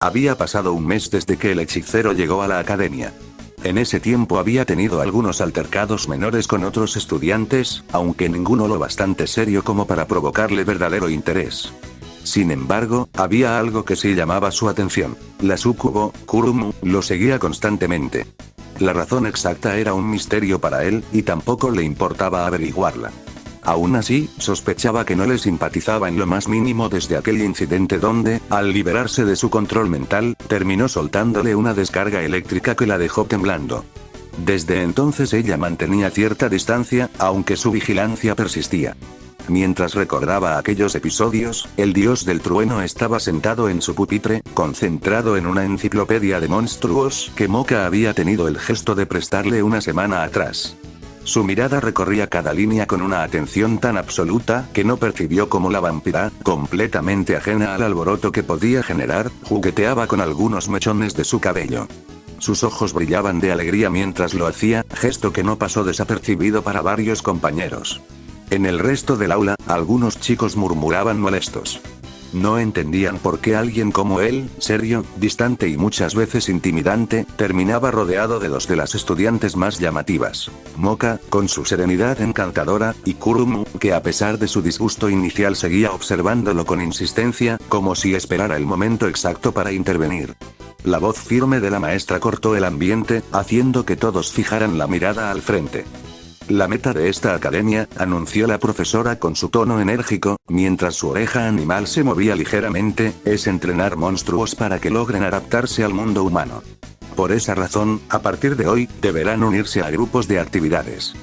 Había pasado un mes desde que el hechicero llegó a la academia. En ese tiempo había tenido algunos altercados menores con otros estudiantes, aunque ninguno lo bastante serio como para provocarle verdadero interés. Sin embargo, había algo que sí llamaba su atención. La súcubo, Kurumu, lo seguía constantemente. La razón exacta era un misterio para él, y tampoco le importaba averiguarla. Aún así, sospechaba que no le simpatizaba en lo más mínimo desde aquel incidente donde, al liberarse de su control mental, terminó soltándole una descarga eléctrica que la dejó temblando. Desde entonces ella mantenía cierta distancia, aunque su vigilancia persistía. Mientras recordaba aquellos episodios, el dios del trueno estaba sentado en su pupitre, concentrado en una enciclopedia de monstruos que Moka había tenido el gesto de prestarle una semana atrás. Su mirada recorría cada línea con una atención tan absoluta que no percibió cómo la vampira, completamente ajena al alboroto que podía generar, jugueteaba con algunos mechones de su cabello. Sus ojos brillaban de alegría mientras lo hacía, gesto que no pasó desapercibido para varios compañeros. En el resto del aula, algunos chicos murmuraban molestos. No entendían por qué alguien como él, serio, distante y muchas veces intimidante, terminaba rodeado de dos de las estudiantes más llamativas. Moka, con su serenidad encantadora, y Kurumu, que a pesar de su disgusto inicial seguía observándolo con insistencia, como si esperara el momento exacto para intervenir. La voz firme de la maestra cortó el ambiente, haciendo que todos fijaran la mirada al frente. La meta de esta academia, anunció la profesora con su tono enérgico, mientras su oreja animal se movía ligeramente, es entrenar monstruos para que logren adaptarse al mundo humano. Por esa razón, a partir de hoy, deberán unirse a grupos de actividades.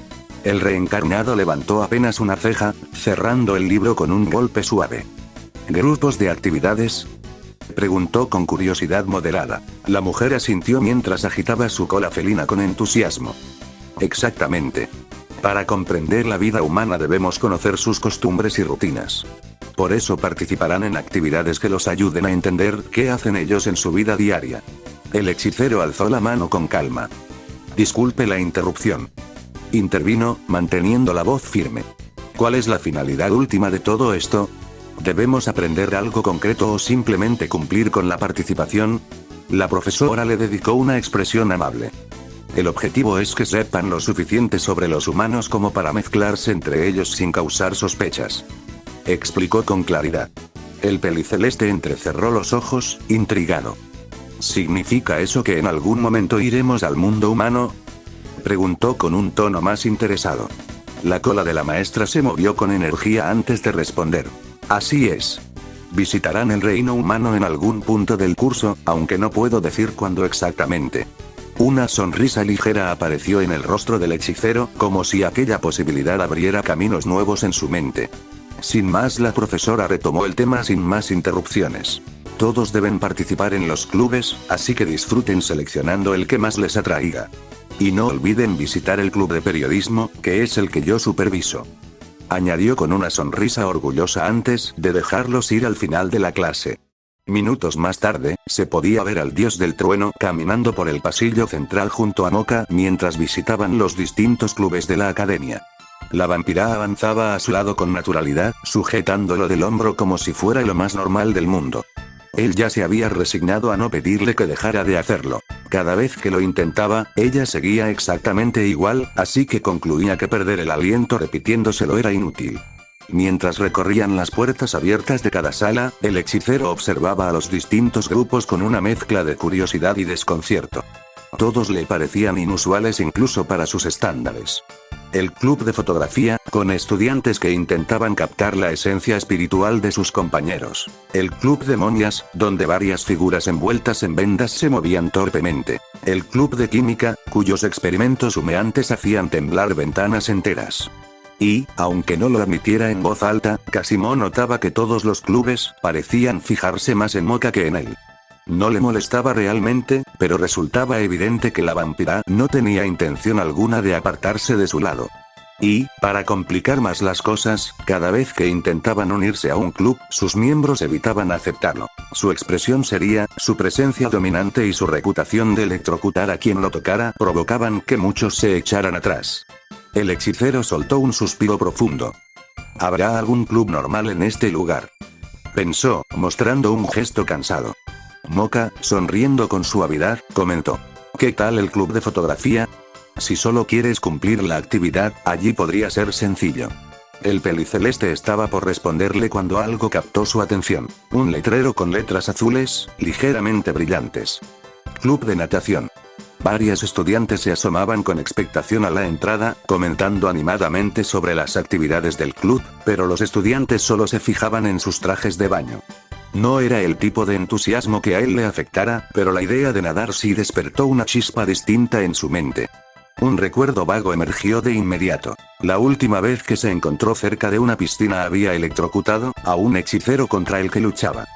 El reencarnado levantó apenas una ceja, cerrando el libro con un golpe suave. ¿Grupos de actividades?, preguntó con curiosidad moderada. La mujer asintió mientras agitaba su cola felina con entusiasmo. Exactamente. Para comprender la vida humana debemos conocer sus costumbres y rutinas. Por eso participarán en actividades que los ayuden a entender qué hacen ellos en su vida diaria. El hechicero alzó la mano con calma. Disculpe la interrupción. Intervino, manteniendo la voz firme. ¿Cuál es la finalidad última de todo esto? ¿Debemos aprender algo concreto o simplemente cumplir con la participación? La profesora le dedicó una expresión amable. El objetivo es que sepan lo suficiente sobre los humanos como para mezclarse entre ellos sin causar sospechas. Explicó con claridad. El peliceleste entrecerró los ojos, intrigado. ¿Significa eso que en algún momento iremos al mundo humano?, preguntó con un tono más interesado. La cola de la maestra se movió con energía antes de responder. Así es. Visitarán el reino humano en algún punto del curso, aunque no puedo decir cuándo exactamente. Una sonrisa ligera apareció en el rostro del hechicero, como si aquella posibilidad abriera caminos nuevos en su mente. Sin más, la profesora retomó el tema sin más interrupciones. Todos deben participar en los clubes, así que disfruten seleccionando el que más les atraiga. Y no olviden visitar el club de periodismo, que es el que yo superviso. Añadió con una sonrisa orgullosa antes de dejarlos ir al final de la clase. Minutos más tarde, se podía ver al dios del trueno caminando por el pasillo central junto a Moka mientras visitaban los distintos clubes de la academia. La vampira avanzaba a su lado con naturalidad, sujetándolo del hombro como si fuera lo más normal del mundo. Él ya se había resignado a no pedirle que dejara de hacerlo. Cada vez que lo intentaba, ella seguía exactamente igual, así que concluía que perder el aliento repitiéndoselo era inútil. Mientras recorrían las puertas abiertas de cada sala, el hechicero observaba a los distintos grupos con una mezcla de curiosidad y desconcierto. Todos le parecían inusuales incluso para sus estándares. El club de fotografía, con estudiantes que intentaban captar la esencia espiritual de sus compañeros. El club de momias, donde varias figuras envueltas en vendas se movían torpemente. El club de química, cuyos experimentos humeantes hacían temblar ventanas enteras. Y, aunque no lo admitiera en voz alta, Casimo notaba que todos los clubes parecían fijarse más en Moka que en él. No le molestaba realmente, pero resultaba evidente que la vampira no tenía intención alguna de apartarse de su lado. Y, para complicar más las cosas, cada vez que intentaban unirse a un club, sus miembros evitaban aceptarlo. Su expresión seria, su presencia dominante y su reputación de electrocutar a quien lo tocara provocaban que muchos se echaran atrás. El hechicero soltó un suspiro profundo. ¿Habrá algún club normal en este lugar?, pensó, mostrando un gesto cansado. Moka, sonriendo con suavidad, comentó. ¿Qué tal el club de fotografía? Si solo quieres cumplir la actividad, allí podría ser sencillo. El peliceleste estaba por responderle cuando algo captó su atención. Un letrero con letras azules, ligeramente brillantes. Club de natación. Varias estudiantes se asomaban con expectación a la entrada, comentando animadamente sobre las actividades del club, pero los estudiantes solo se fijaban en sus trajes de baño. No era el tipo de entusiasmo que a él le afectara, pero la idea de nadar sí despertó una chispa distinta en su mente. Un recuerdo vago emergió de inmediato. La última vez que se encontró cerca de una piscina había electrocutado a un hechicero contra el que luchaba.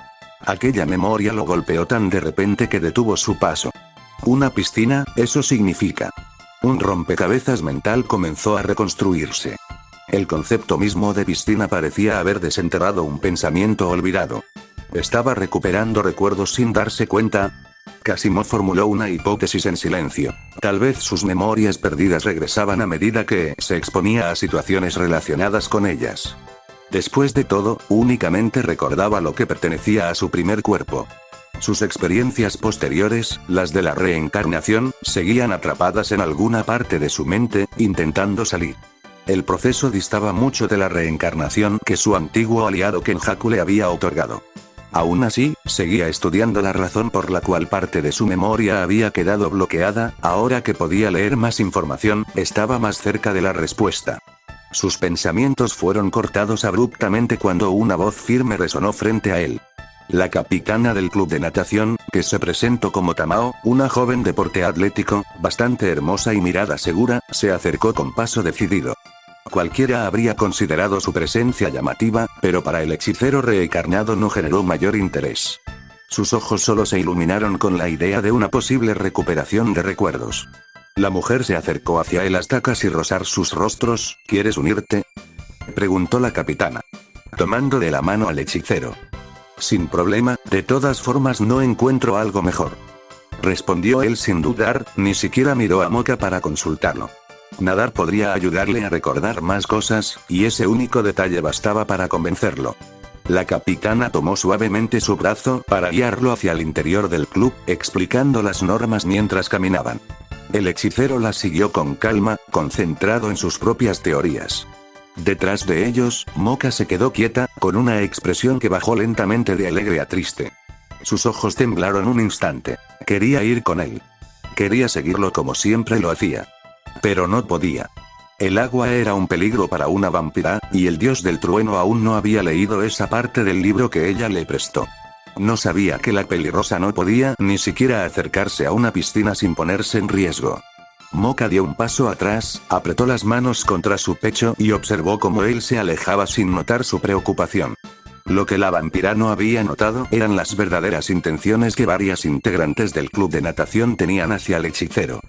Aquella memoria lo golpeó tan de repente que detuvo su paso. Una piscina, eso significa. Un rompecabezas mental comenzó a reconstruirse. El concepto mismo de piscina parecía haber desenterrado un pensamiento olvidado. Estaba recuperando recuerdos sin darse cuenta. Casimov formuló una hipótesis en silencio. Tal vez sus memorias perdidas regresaban a medida que se exponía a situaciones relacionadas con ellas. Después de todo, únicamente recordaba lo que pertenecía a su primer cuerpo. Sus experiencias posteriores, las de la reencarnación, seguían atrapadas en alguna parte de su mente, intentando salir. El proceso distaba mucho de la reencarnación que su antiguo aliado Kenjaku le había otorgado. Aún así, seguía estudiando la razón por la cual parte de su memoria había quedado bloqueada. Ahora que podía leer más información, estaba más cerca de la respuesta. Sus pensamientos fueron cortados abruptamente cuando una voz firme resonó frente a él. La capitana del club de natación, que se presentó como Tamao, una joven de porte atlético, bastante hermosa y mirada segura, se acercó con paso decidido. Cualquiera habría considerado su presencia llamativa, pero para el hechicero reencarnado no generó mayor interés. Sus ojos solo se iluminaron con la idea de una posible recuperación de recuerdos. La mujer se acercó hacia él hasta casi rozar sus rostros. ¿Quieres unirte?, preguntó la capitana, tomando de la mano al hechicero. Sin problema, de todas formas no encuentro algo mejor, respondió él sin dudar, ni siquiera miró a Moka para consultarlo. Nadar podría ayudarle a recordar más cosas, y ese único detalle bastaba para convencerlo. La capitana tomó suavemente su brazo para guiarlo hacia el interior del club, explicando las normas mientras caminaban. El hechicero las siguió con calma, concentrado en sus propias teorías. Detrás de ellos, Moka se quedó quieta, con una expresión que bajó lentamente de alegre a triste. Sus ojos temblaron un instante. Quería ir con él. Quería seguirlo como siempre lo hacía. Pero no podía. El agua era un peligro para una vampira, y el dios del trueno aún no había leído esa parte del libro que ella le prestó. No sabía que la pelirrosa no podía ni siquiera acercarse a una piscina sin ponerse en riesgo. Moka dio un paso atrás, apretó las manos contra su pecho y observó cómo él se alejaba sin notar su preocupación. Lo que la vampira no había notado eran las verdaderas intenciones que varias integrantes del club de natación tenían hacia el hechicero.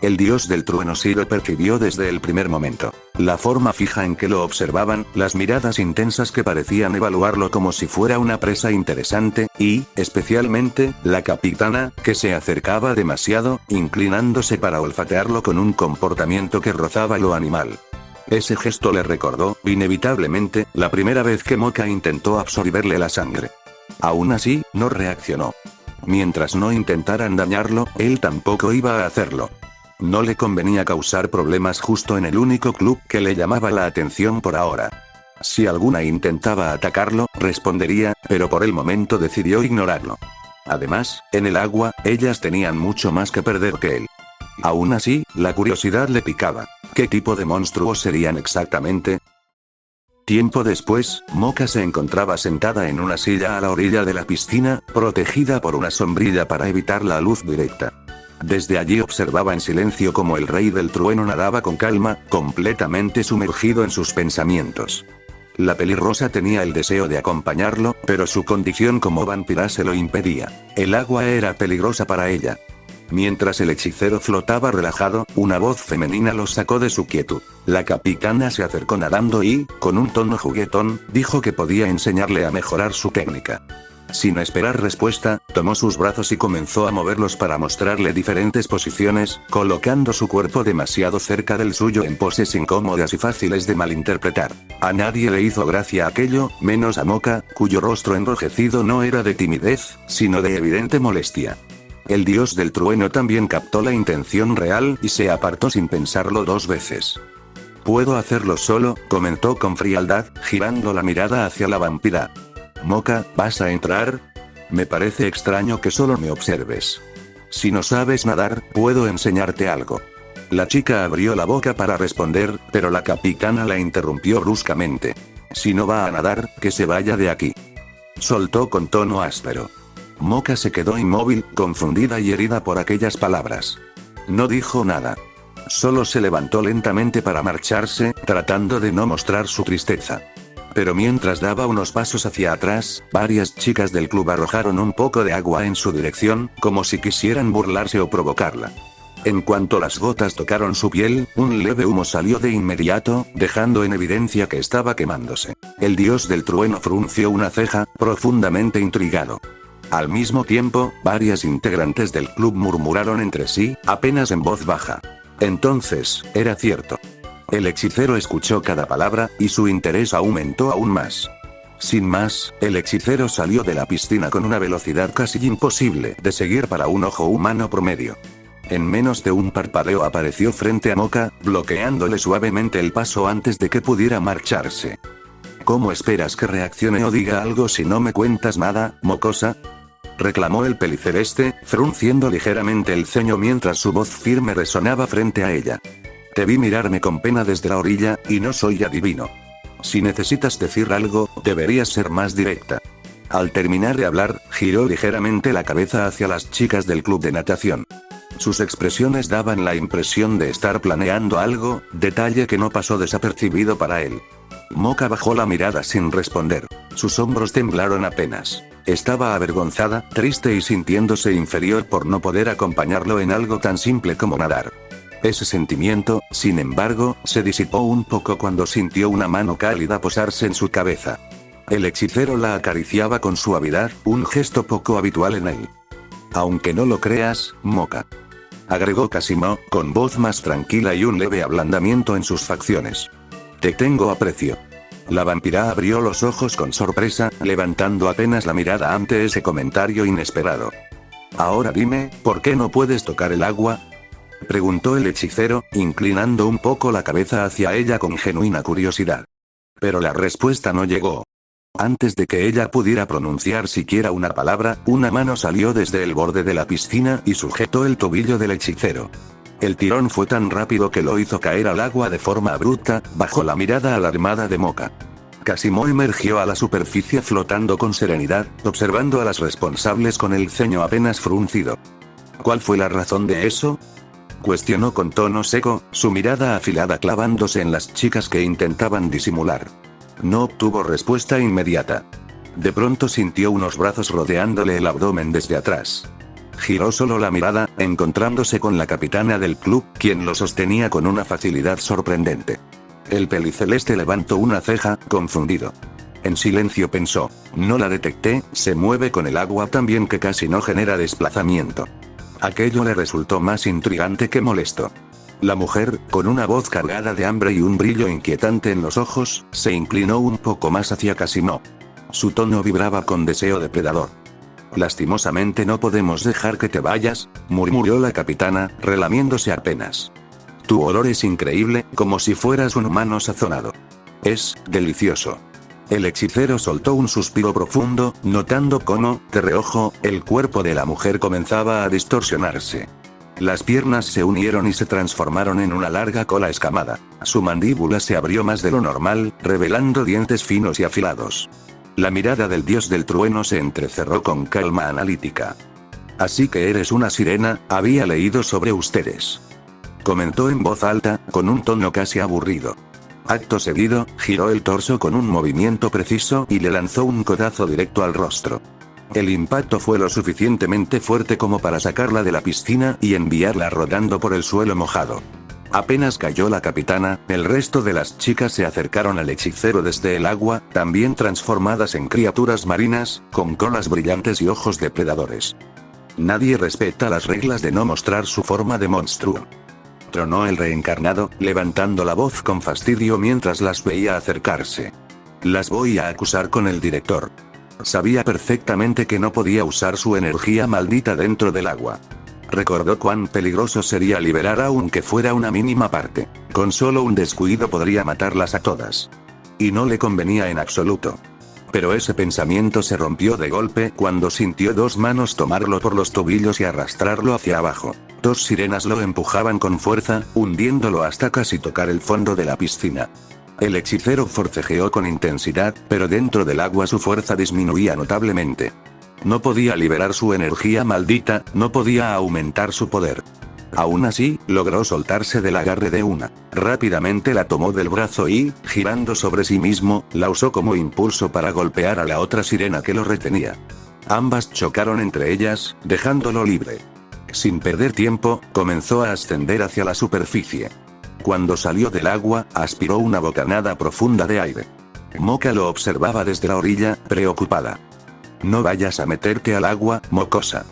El dios del trueno sí lo percibió desde el primer momento. La forma fija en que lo observaban, las miradas intensas que parecían evaluarlo como si fuera una presa interesante, y, especialmente, la capitana, que se acercaba demasiado, inclinándose para olfatearlo con un comportamiento que rozaba lo animal. Ese gesto le recordó, inevitablemente, la primera vez que Moka intentó absorberle la sangre. Aún así, no reaccionó. Mientras no intentaran dañarlo, él tampoco iba a hacerlo. No le convenía causar problemas justo en el único club que le llamaba la atención por ahora. Si alguna intentaba atacarlo, respondería, pero por el momento decidió ignorarlo. Además, en el agua, ellas tenían mucho más que perder que él. Aún así, la curiosidad le picaba. ¿Qué tipo de monstruos serían exactamente? Tiempo después, Moka se encontraba sentada en una silla a la orilla de la piscina, protegida por una sombrilla para evitar la luz directa. Desde allí observaba en silencio cómo el rey del trueno nadaba con calma, completamente sumergido en sus pensamientos. La pelirrosa tenía el deseo de acompañarlo, pero su condición como vampira se lo impedía. El agua era peligrosa para ella. Mientras el hechicero flotaba relajado, una voz femenina lo sacó de su quietud. La capitana se acercó nadando y, con un tono juguetón, dijo que podía enseñarle a mejorar su técnica. Sin esperar respuesta, tomó sus brazos y comenzó a moverlos para mostrarle diferentes posiciones, colocando su cuerpo demasiado cerca del suyo en poses incómodas y fáciles de malinterpretar. A nadie le hizo gracia aquello, menos a Moka, cuyo rostro enrojecido no era de timidez, sino de evidente molestia. El dios del trueno también captó la intención real y se apartó sin pensarlo dos veces. «Puedo hacerlo solo», comentó con frialdad, girando la mirada hacia la vampira. «Moka, ¿vas a entrar? Me parece extraño que solo me observes. Si no sabes nadar, puedo enseñarte algo». La chica abrió la boca para responder, pero la capitana la interrumpió bruscamente. «Si no va a nadar, que se vaya de aquí», soltó con tono áspero. Moka se quedó inmóvil, confundida y herida por aquellas palabras. No dijo nada. Solo se levantó lentamente para marcharse, tratando de no mostrar su tristeza. Pero mientras daba unos pasos hacia atrás, varias chicas del club arrojaron un poco de agua en su dirección, como si quisieran burlarse o provocarla. En cuanto las gotas tocaron su piel, un leve humo salió de inmediato, dejando en evidencia que estaba quemándose. El dios del trueno frunció una ceja, profundamente intrigado. Al mismo tiempo, varias integrantes del club murmuraron entre sí, apenas en voz baja. Entonces, era cierto. El hechicero escuchó cada palabra, y su interés aumentó aún más. Sin más, el hechicero salió de la piscina con una velocidad casi imposible de seguir para un ojo humano promedio. En menos de un parpadeo apareció frente a Moka, bloqueándole suavemente el paso antes de que pudiera marcharse. ¿Cómo esperas que reaccione o diga algo si no me cuentas nada, mocosa?, reclamó el peliceleste, frunciendo ligeramente el ceño mientras su voz firme resonaba frente a ella. Te vi mirarme con pena desde la orilla, y no soy adivino. Si necesitas decir algo, deberías ser más directa. Al terminar de hablar, giró ligeramente la cabeza hacia las chicas del club de natación. Sus expresiones daban la impresión de estar planeando algo, detalle que no pasó desapercibido para él. Moka bajó la mirada sin responder. Sus hombros temblaron apenas. Estaba avergonzada, triste y sintiéndose inferior por no poder acompañarlo en algo tan simple como nadar. Ese sentimiento, sin embargo, se disipó un poco cuando sintió una mano cálida posarse en su cabeza. El hechicero la acariciaba con suavidad, un gesto poco habitual en él. Aunque no lo creas, Moka, agregó Casimo, con voz más tranquila y un leve ablandamiento en sus facciones. Te tengo aprecio. La vampira abrió los ojos con sorpresa, levantando apenas la mirada ante ese comentario inesperado. Ahora dime, ¿por qué no puedes tocar el agua?, preguntó el hechicero, inclinando un poco la cabeza hacia ella con genuina curiosidad. Pero la respuesta no llegó. Antes de que ella pudiera pronunciar siquiera una palabra, una mano salió desde el borde de la piscina y sujetó el tobillo del hechicero. El tirón fue tan rápido que lo hizo caer al agua de forma abrupta, bajo la mirada alarmada de Moka. Casimo emergió a la superficie flotando con serenidad, observando a las responsables con el ceño apenas fruncido. ¿Cuál fue la razón de eso?, cuestionó con tono seco, su mirada afilada clavándose en las chicas que intentaban disimular. No obtuvo respuesta inmediata. De pronto sintió unos brazos rodeándole el abdomen desde atrás. Giró solo la mirada, encontrándose con la capitana del club, quien lo sostenía con una facilidad sorprendente. El peliceleste levantó una ceja, confundido. En silencio pensó, no la detecté, se mueve con el agua tan bien que casi no genera desplazamiento. Aquello le resultó más intrigante que molesto. La mujer, con una voz cargada de hambre y un brillo inquietante en los ojos, se inclinó un poco más hacia Casimo. Su tono vibraba con deseo depredador. Lastimosamente no podemos dejar que te vayas, murmuró la capitana, relamiéndose apenas. Tu olor es increíble, como si fueras un humano sazonado. Es delicioso. El hechicero soltó un suspiro profundo, notando cómo, de reojo, el cuerpo de la mujer comenzaba a distorsionarse. Las piernas se unieron y se transformaron en una larga cola escamada. Su mandíbula se abrió más de lo normal, revelando dientes finos y afilados. La mirada del dios del trueno se entrecerró con calma analítica. Así que eres una sirena, había leído sobre ustedes. Comentó en voz alta, con un tono casi aburrido. Acto seguido, giró el torso con un movimiento preciso y le lanzó un codazo directo al rostro. El impacto fue lo suficientemente fuerte como para sacarla de la piscina y enviarla rodando por el suelo mojado. Apenas cayó la capitana, el resto de las chicas se acercaron al hechicero desde el agua, también transformadas en criaturas marinas, con colas brillantes y ojos depredadores. Nadie respeta las reglas de no mostrar su forma de monstruo. Tronó el reencarnado, levantando la voz con fastidio mientras las veía acercarse. Las voy a acusar con el director. Sabía perfectamente que no podía usar su energía maldita dentro del agua. Recordó cuán peligroso sería liberar aunque fuera una mínima parte. Con solo un descuido podría matarlas a todas. Y no le convenía en absoluto. Pero ese pensamiento se rompió de golpe cuando sintió dos manos tomarlo por los tobillos y arrastrarlo hacia abajo. Dos sirenas lo empujaban con fuerza, hundiéndolo hasta casi tocar el fondo de la piscina. El hechicero forcejeó con intensidad, pero dentro del agua su fuerza disminuía notablemente. No podía liberar su energía maldita, no podía aumentar su poder. Aún así, logró soltarse del agarre de una. Rápidamente la tomó del brazo y, girando sobre sí mismo, la usó como impulso para golpear a la otra sirena que lo retenía. Ambas chocaron entre ellas, dejándolo libre. Sin perder tiempo, comenzó a ascender hacia la superficie. Cuando salió del agua, aspiró una bocanada profunda de aire. Moka lo observaba desde la orilla, preocupada. No vayas a meterte al agua, mocosa.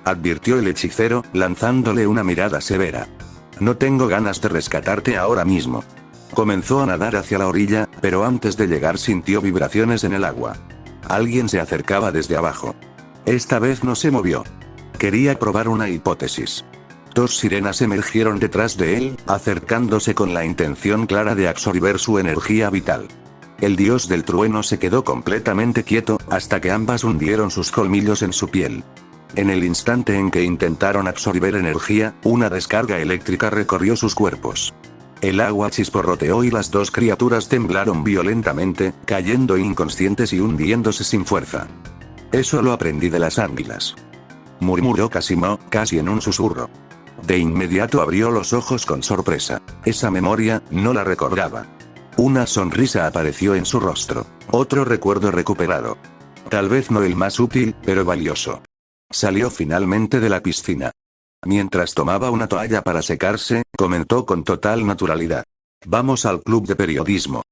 Advirtió el hechicero, lanzándole una mirada severa. No tengo ganas de rescatarte ahora mismo. Comenzó a nadar hacia la orilla, pero antes de llegar sintió vibraciones en el agua. Alguien se acercaba desde abajo. Esta vez no se movió. Quería probar una hipótesis. Dos sirenas emergieron detrás de él, acercándose con la intención clara de absorber su energía vital. El dios del trueno se quedó completamente quieto, hasta que ambas hundieron sus colmillos en su piel. En el instante en que intentaron absorber energía, una descarga eléctrica recorrió sus cuerpos. El agua chisporroteó y las dos criaturas temblaron violentamente, cayendo inconscientes y hundiéndose sin fuerza. Eso lo aprendí de las águilas. Murmuró Casimo, casi en un susurro. De inmediato abrió los ojos con sorpresa. Esa memoria, no la recordaba. Una sonrisa apareció en su rostro. Otro recuerdo recuperado. Tal vez no el más útil, pero valioso. Salió finalmente de la piscina. Mientras tomaba una toalla para secarse, comentó con total naturalidad. Vamos al club de periodismo.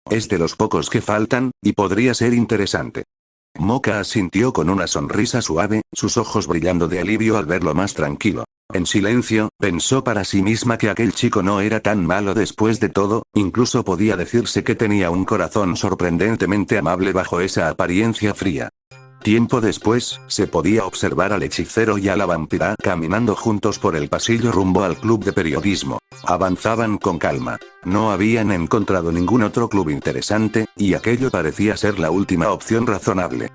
Es de los pocos que faltan, y podría ser interesante. Moka asintió con una sonrisa suave, sus ojos brillando de alivio al verlo más tranquilo. En silencio, pensó para sí misma que aquel chico no era tan malo después de todo, incluso podía decirse que tenía un corazón sorprendentemente amable bajo esa apariencia fría. Tiempo después, se podía observar al hechicero y a la vampira caminando juntos por el pasillo rumbo al club de periodismo. Avanzaban con calma. No habían encontrado ningún otro club interesante, y aquello parecía ser la última opción razonable.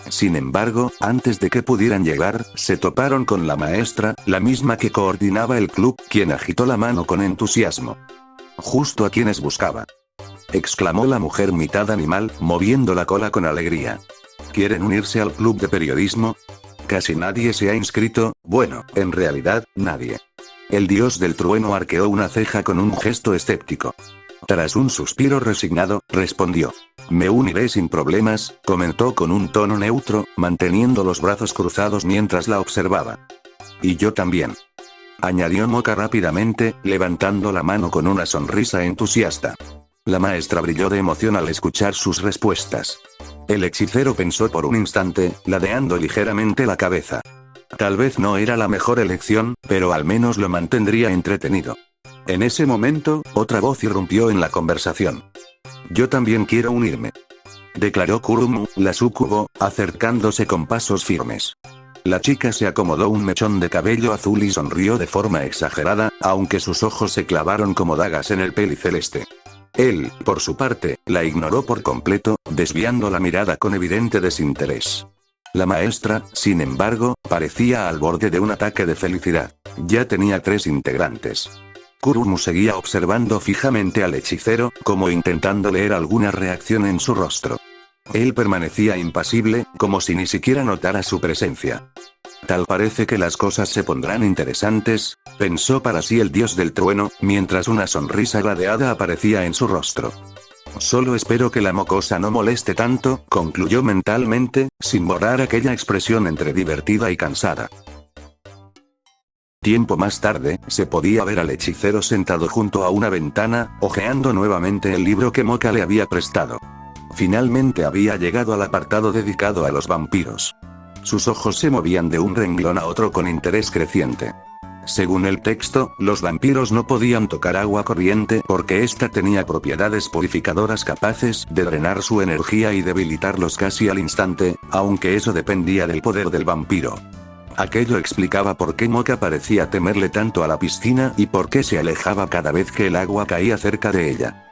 Sin embargo, antes de que pudieran llegar, se toparon con la maestra, la misma que coordinaba el club, quien agitó la mano con entusiasmo. Justo a quienes buscaba. Exclamó la mujer mitad animal, moviendo la cola con alegría. ¿Quieren unirse al club de periodismo? Casi nadie se ha inscrito, bueno, en realidad, nadie. El dios del trueno arqueó una ceja con un gesto escéptico. Tras un suspiro resignado, respondió. Me uniré sin problemas, comentó con un tono neutro, manteniendo los brazos cruzados mientras la observaba. Y yo también. Añadió Moka rápidamente, levantando la mano con una sonrisa entusiasta. La maestra brilló de emoción al escuchar sus respuestas. El hechicero pensó por un instante, ladeando ligeramente la cabeza. Tal vez no era la mejor elección, pero al menos lo mantendría entretenido. En ese momento, otra voz irrumpió en la conversación. Yo también quiero unirme. Declaró Kurumu, la súcubo, acercándose con pasos firmes. La chica se acomodó un mechón de cabello azul y sonrió de forma exagerada, aunque sus ojos se clavaron como dagas en el peliceleste. Él, por su parte, la ignoró por completo, desviando la mirada con evidente desinterés. La maestra, sin embargo, parecía al borde de un ataque de felicidad. Ya tenía 3 integrantes. Kurumu seguía observando fijamente al hechicero, como intentando leer alguna reacción en su rostro. Él permanecía impasible, como si ni siquiera notara su presencia. Tal parece que las cosas se pondrán interesantes, pensó para sí el dios del trueno, mientras una sonrisa ladeada aparecía en su rostro. Solo espero que la mocosa no moleste tanto, concluyó mentalmente, sin borrar aquella expresión entre divertida y cansada. Tiempo más tarde, se podía ver al hechicero sentado junto a una ventana, hojeando nuevamente el libro que Moka le había prestado. Finalmente había llegado al apartado dedicado a los vampiros. Sus ojos se movían de un renglón a otro con interés creciente. Según el texto, los vampiros no podían tocar agua corriente porque ésta tenía propiedades purificadoras capaces de drenar su energía y debilitarlos casi al instante, aunque eso dependía del poder del vampiro. Aquello explicaba por qué Moka parecía temerle tanto a la piscina y por qué se alejaba cada vez que el agua caía cerca de ella.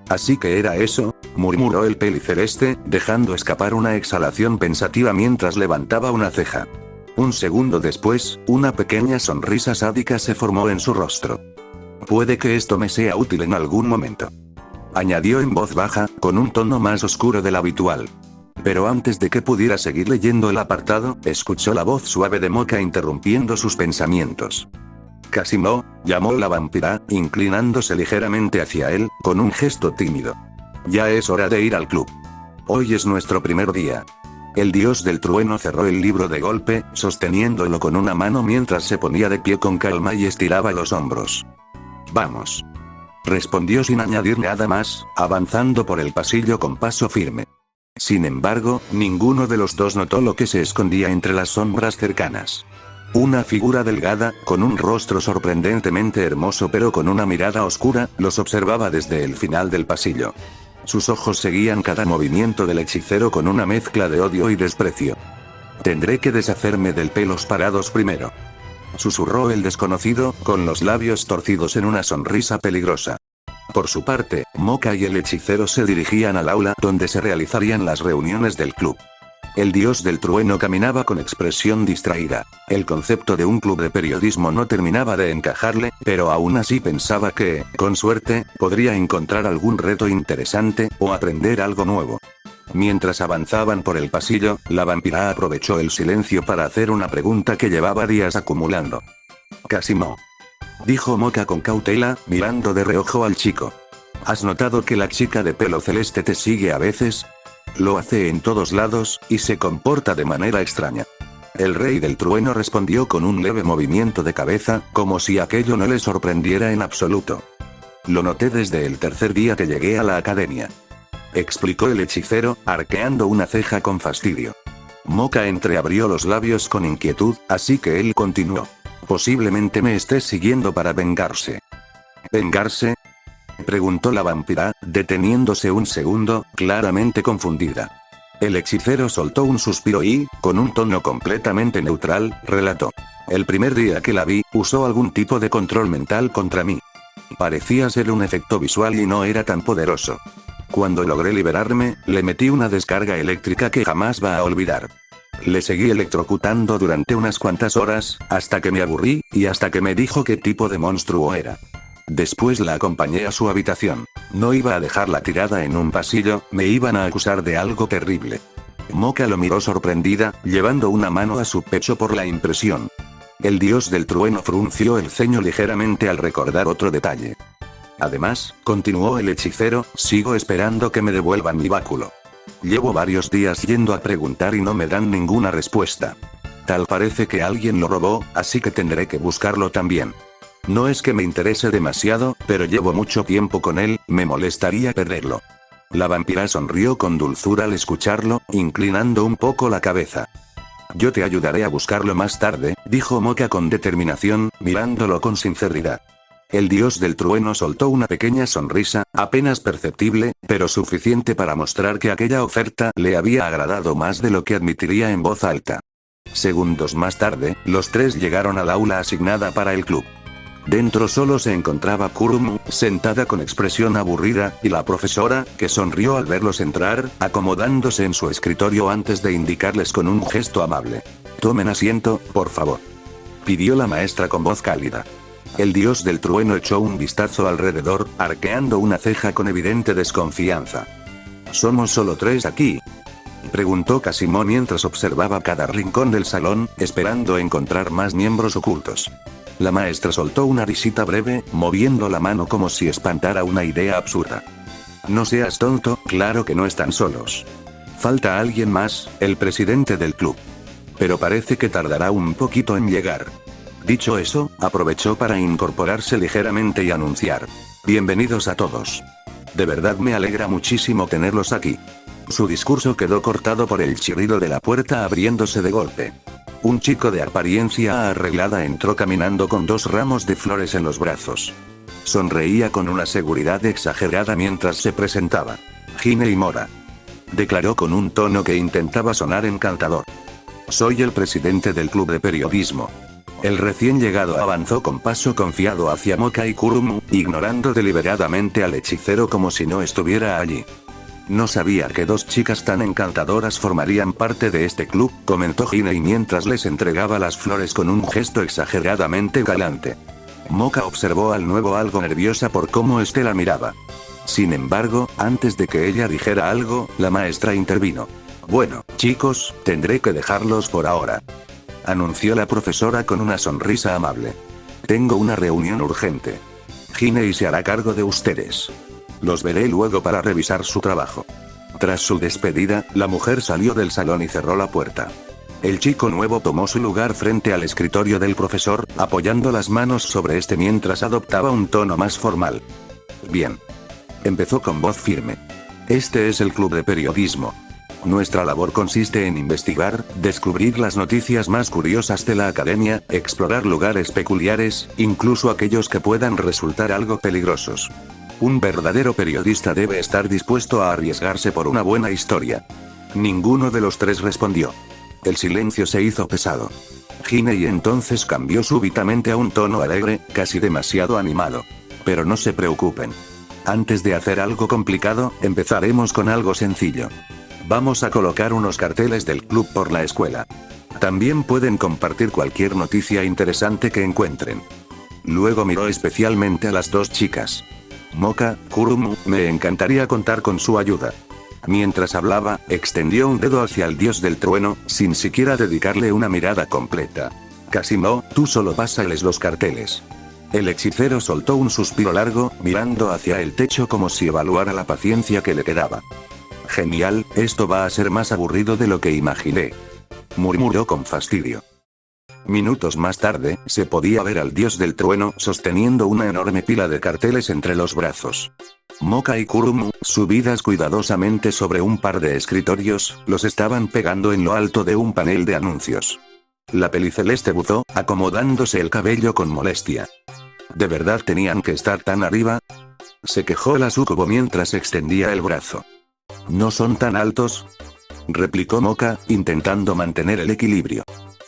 Así que era eso, murmuró el peliceleste, dejando escapar una exhalación pensativa mientras levantaba una ceja. Un segundo después, una pequeña sonrisa sádica se formó en su rostro. Puede que esto me sea útil en algún momento. Añadió en voz baja, con un tono más oscuro del habitual. Pero antes de que pudiera seguir leyendo el apartado, escuchó la voz suave de Moka interrumpiendo sus pensamientos. Casimo, llamó la vampira, inclinándose ligeramente hacia él, con un gesto tímido. Ya es hora de ir al club. Hoy es nuestro primer día. El dios del trueno cerró el libro de golpe, sosteniéndolo con una mano mientras se ponía de pie con calma y estiraba los hombros. Vamos. Respondió sin añadir nada más, avanzando por el pasillo con paso firme. Sin embargo, ninguno de los dos notó lo que se escondía entre las sombras cercanas. Una figura delgada, con un rostro sorprendentemente hermoso pero con una mirada oscura, los observaba desde el final del pasillo. Sus ojos seguían cada movimiento del hechicero con una mezcla de odio y desprecio. Tendré que deshacerme del pelos parados primero. Susurró el desconocido, con los labios torcidos en una sonrisa peligrosa. Por su parte, Moka y el hechicero se dirigían al aula donde se realizarían las reuniones del club. El dios del trueno caminaba con expresión distraída. El concepto de un club de periodismo no terminaba de encajarle, pero aún así pensaba que, con suerte, podría encontrar algún reto interesante, o aprender algo nuevo. Mientras avanzaban por el pasillo, la vampira aprovechó el silencio para hacer una pregunta que llevaba días acumulando. Casimo. Dijo Moka con cautela, mirando de reojo al chico. ¿Has notado que la chica de pelo celeste te sigue a veces? Lo hace en todos lados, y se comporta de manera extraña. El rey del trueno respondió con un leve movimiento de cabeza, como si aquello no le sorprendiera en absoluto. Lo noté desde el tercer día que llegué a la academia. Explicó el hechicero, arqueando una ceja con fastidio. Moka entreabrió los labios con inquietud, así que él continuó. Posiblemente me esté siguiendo para vengarse. ¿Vengarse? Preguntó la vampira, deteniéndose un segundo, claramente confundida. El hechicero soltó un suspiro y, con un tono completamente neutral, relató. El primer día que la vi, usó algún tipo de control mental contra mí. Parecía ser un efecto visual y no era tan poderoso. Cuando logré liberarme, le metí una descarga eléctrica que jamás va a olvidar. Le seguí electrocutando durante unas cuantas horas, hasta que me aburrí, y hasta que me dijo qué tipo de monstruo era. Después la acompañé a su habitación. No iba a dejarla tirada en un pasillo, me iban a acusar de algo terrible. Moka lo miró sorprendida, llevando una mano a su pecho por la impresión. El dios del trueno frunció el ceño ligeramente al recordar otro detalle. Además, continuó el hechicero, sigo esperando que me devuelvan mi báculo. Llevo varios días yendo a preguntar y no me dan ninguna respuesta. Tal parece que alguien lo robó, así que tendré que buscarlo también. No es que me interese demasiado, pero llevo mucho tiempo con él, me molestaría perderlo. La vampira sonrió con dulzura al escucharlo, inclinando un poco la cabeza. Yo te ayudaré a buscarlo más tarde, dijo Moka con determinación, mirándolo con sinceridad. El dios del trueno soltó una pequeña sonrisa, apenas perceptible, pero suficiente para mostrar que aquella oferta le había agradado más de lo que admitiría en voz alta. Segundos más tarde, los tres llegaron al aula asignada para el club. Dentro solo se encontraba Kurumu, sentada con expresión aburrida, y la profesora, que sonrió al verlos entrar, acomodándose en su escritorio antes de indicarles con un gesto amable. Tomen asiento, por favor. Pidió la maestra con voz cálida. El dios del trueno echó un vistazo alrededor, arqueando una ceja con evidente desconfianza. ¿Somos solo tres aquí?, preguntó Casimo mientras observaba cada rincón del salón, esperando encontrar más miembros ocultos. La maestra soltó una risita breve, moviendo la mano como si espantara una idea absurda. No seas tonto, claro que no están solos. Falta alguien más, el presidente del club. Pero parece que tardará un poquito en llegar. Dicho eso, Aprovechó para incorporarse ligeramente y anunciar: bienvenidos a todos. De verdad me alegra muchísimo tenerlos aquí. Su discurso quedó cortado por el chirrido de la puerta abriéndose de golpe. Un chico de apariencia arreglada entró caminando con 2 ramos de flores en los brazos. Sonreía con una seguridad exagerada mientras se presentaba. Hinei Mora. Declaró con un tono que intentaba sonar encantador. Soy el presidente del club de periodismo. El recién llegado avanzó con paso confiado hacia Moka y Kurumu, ignorando deliberadamente al hechicero como si no estuviera allí. No sabía que 2 chicas tan encantadoras formarían parte de este club, comentó Hinei mientras les entregaba las flores con un gesto exageradamente galante. Moka observó al nuevo algo nerviosa por cómo este la miraba. Sin embargo, antes de que ella dijera algo, la maestra intervino. Bueno, chicos, tendré que dejarlos por ahora, anunció la profesora con una sonrisa amable. Tengo una reunión urgente. Hinei se hará cargo de ustedes. Los veré luego para revisar su trabajo. Tras su despedida, la mujer salió del salón y cerró la puerta. El chico nuevo tomó su lugar frente al escritorio del profesor, apoyando las manos sobre este mientras adoptaba un tono más formal. Bien. Empezó con voz firme. Este es el club de periodismo. Nuestra labor consiste en investigar, descubrir las noticias más curiosas de la academia, explorar lugares peculiares, incluso aquellos que puedan resultar algo peligrosos. Un verdadero periodista debe estar dispuesto a arriesgarse por una buena historia. Ninguno de los 3 respondió. El silencio se hizo pesado. Hinei entonces cambió súbitamente a un tono alegre, casi demasiado animado. Pero no se preocupen. Antes de hacer algo complicado, empezaremos con algo sencillo. Vamos a colocar unos carteles del club por la escuela. También pueden compartir cualquier noticia interesante que encuentren. Luego miró especialmente a las 2 chicas. Moka, Kurumu, me encantaría contar con su ayuda. Mientras hablaba, extendió un dedo hacia el dios del trueno, sin siquiera dedicarle una mirada completa. Kasimo, tú solo pásales los carteles. El hechicero soltó un suspiro largo, mirando hacia el techo como si evaluara la paciencia que le quedaba. Genial, esto va a ser más aburrido de lo que imaginé, murmuró con fastidio. Minutos más tarde, se podía ver al dios del trueno sosteniendo una enorme pila de carteles entre los brazos. Moka y Kurumu, subidas cuidadosamente sobre un par de escritorios, los estaban pegando en lo alto de un panel de anuncios. La peliceleste buzó, acomodándose el cabello con molestia. ¿De verdad tenían que estar tan arriba?, se quejó la sucubo mientras extendía el brazo. ¿No son tan altos?, replicó Moka, intentando mantener el equilibrio.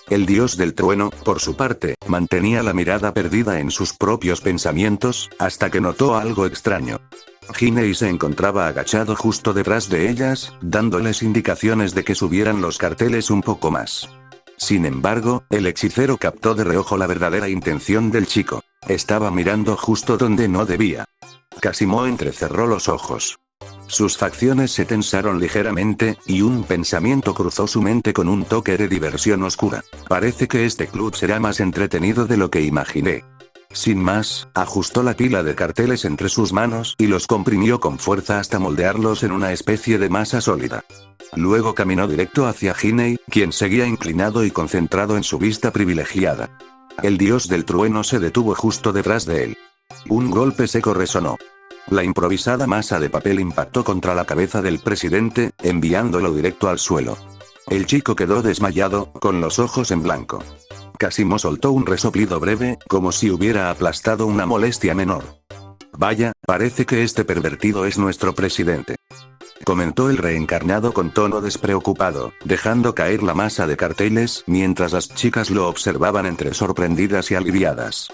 El dios del trueno, por su parte, mantenía la mirada perdida en sus propios pensamientos, hasta que notó algo extraño. Hinei se encontraba agachado justo detrás de ellas, dándoles indicaciones de que subieran los carteles un poco más. Sin embargo, el hechicero captó de reojo la verdadera intención del chico. Estaba mirando justo donde no debía. Kasimo entrecerró los ojos. Sus facciones se tensaron ligeramente, y un pensamiento cruzó su mente con un toque de diversión oscura. Parece que este club será más entretenido de lo que imaginé. Sin más, ajustó la pila de carteles entre sus manos y los comprimió con fuerza hasta moldearlos en una especie de masa sólida. Luego caminó directo hacia Hinei, quien seguía inclinado y concentrado en su vista privilegiada. El dios del trueno se detuvo justo detrás de él. Un golpe seco resonó. La improvisada masa de papel impactó contra la cabeza del presidente, enviándolo directo al suelo. El chico quedó desmayado, con los ojos en blanco. Kasimo soltó un resoplido breve, como si hubiera aplastado una molestia menor. Vaya, parece que este pervertido es nuestro presidente, comentó el reencarnado con tono despreocupado, dejando caer la masa de carteles, mientras las chicas lo observaban entre sorprendidas y aliviadas.